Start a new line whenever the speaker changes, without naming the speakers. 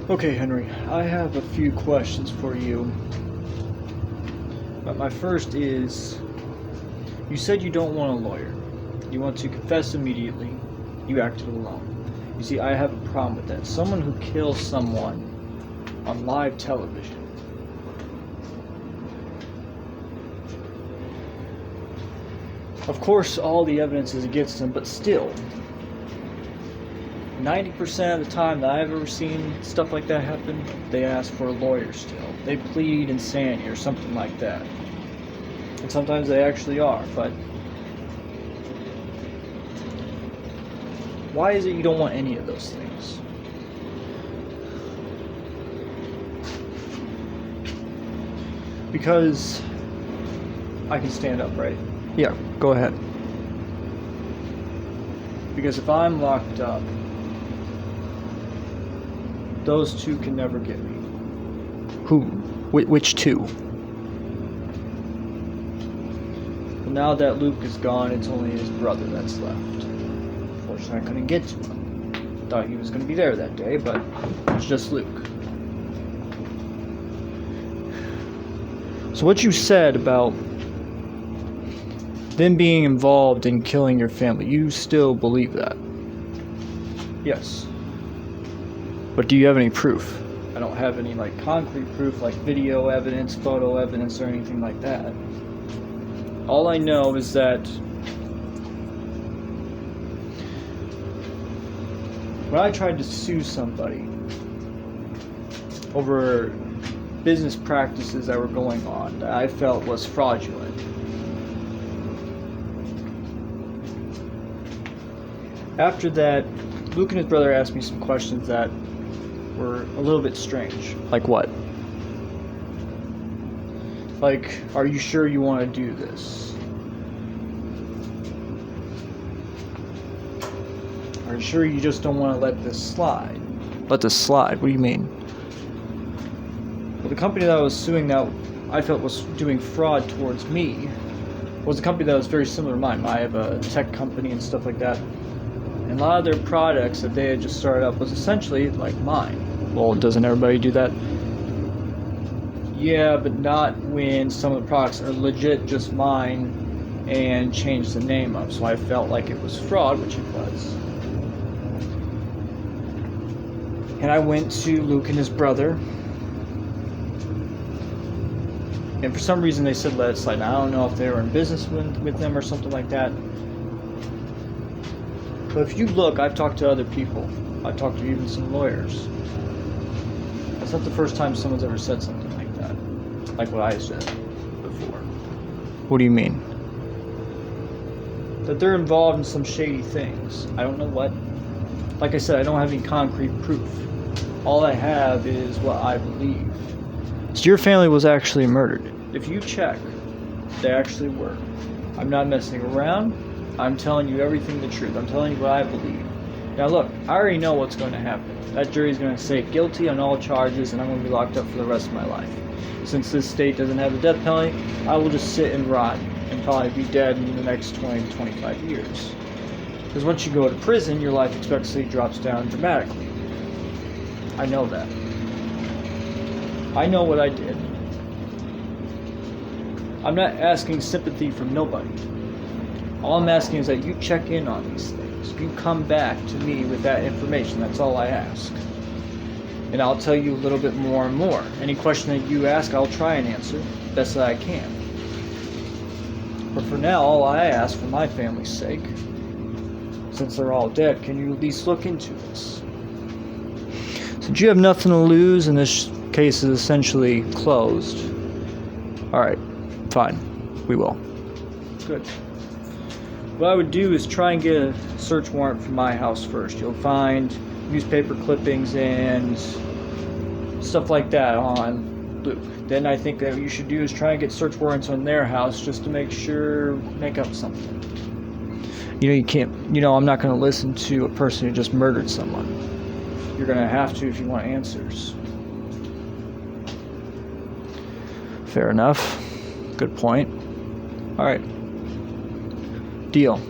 Okay, Henry, I have a few questions for you. But my first is, you said you don't want a lawyer. You want to confess immediately. You acted alone. You see, I have a problem with that. Someone who kills someone on live television. Of course, all the evidence is against him, but still, 90% of the time that I've ever seen stuff like that happen, they ask for a lawyer still. They plead insanity or something like that. And sometimes they actually are, but why is it you don't want any of those things? Because I can stand up, right?
Yeah, go ahead.
Because if I'm locked up, those two can never get me.
Who? Which two?
Well, now that Luke is gone, it's only his brother that's left. Unfortunately, I couldn't get to him. Thought he was going to be there that day, but it's just Luke. So what you said about them being involved in killing your family, you still believe that? Yes.
But do you have any proof?
I don't have any concrete proof like video evidence, photo evidence, or anything like that. All I know is that when I tried to sue somebody over business practices that were going on that I felt was fraudulent, after that, Luke and his brother asked me some questions that were a little bit strange.
Like what?
Like, are you sure you want to do this? Are you sure you just don't want to let this slide?
Let this slide? What do you mean?
Well, the company that I was suing that I felt was doing fraud towards me was a company that was very similar to mine. I have a tech company and stuff like that. And a lot of their products that they had just started up was essentially like mine.
Well, doesn't everybody do that?
Yeah, but not when some of the products are legit just mine and change the name up. So I felt like it was fraud, which it was. And I went to Luke and his brother. And for some reason they said let it slide. Now, I don't know if they were in business with them or something like that. But if you look, I've talked to other people. I've talked to even some lawyers. That's not the first time someone's ever said something like that. Like what I said before.
What do you mean?
That they're involved in some shady things. I don't know what. Like I said, I don't have any concrete proof. All I have is what I believe.
So your family was actually murdered?
If you check, they actually were. I'm not messing around. I'm telling you everything the truth. I'm telling you what I believe. Now look, I already know what's going to happen. That jury's going to say guilty on all charges and I'm going to be locked up for the rest of my life. Since this state doesn't have a death penalty, I will just sit and rot and probably be dead in the next 20 to 25 years. Because once you go to prison, your life expectancy drops down dramatically. I know that. I know what I did. I'm not asking sympathy from nobody. All I'm asking is that you check in on these things. You come back to me with that information. That's all I ask. And I'll tell you a little bit more and more. Any question that you ask, I'll try and answer best that I can. But for now, all I ask for my family's sake, since they're all dead, can you at least look into this?
Since you have nothing to lose and this case is essentially closed, alright, fine, we will.
Good. What I would do is try and get a search warrant for my house first. You'll find newspaper clippings and stuff like that on Luke. Then I think that what you should do is try and get search warrants on their house just to make up something.
I'm not going to listen to a person who just murdered someone.
You're going to have to if you want answers.
Fair enough. Good point. Alright. Deal.